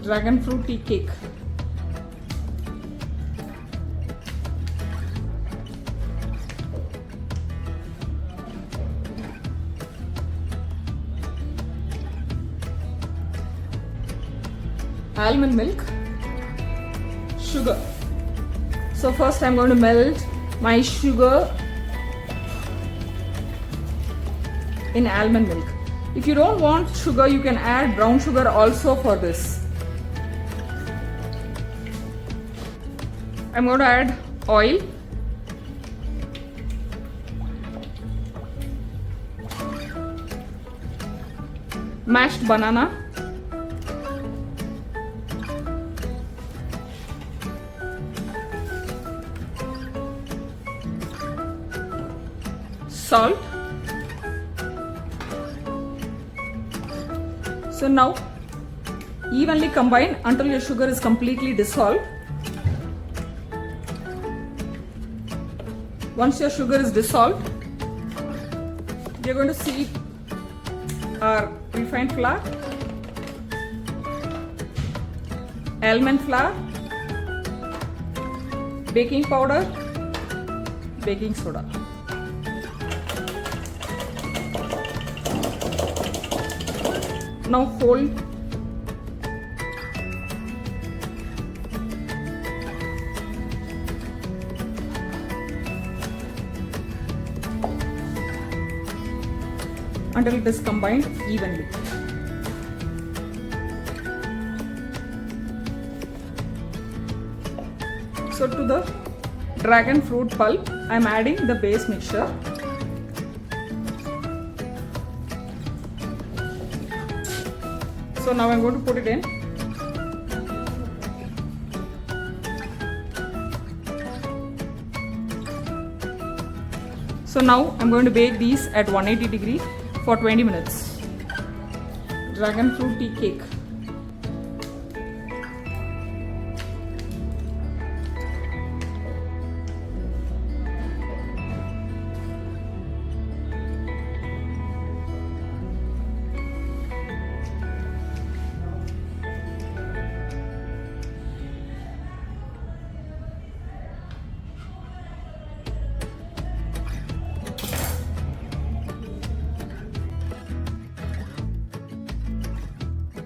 Dragonfruit tea cake. Almond milk, sugar. So first I'm going to melt my sugar in almond milk. If you don't want sugar, you can add brown sugar also for this. I'm going to add oil. Mashed banana. Salt. So now evenly combine until your sugar is completely dissolved. Once your sugar is dissolved, we are going to see our refined flour, almond flour, baking powder, baking soda. Now fold until it is combined evenly. So to the dragon fruit pulp, I am adding the base mixture. So now I'm going to put it in. So now I'm going to bake these at 180 degree for 20 minutes. Dragon fruit tea cake.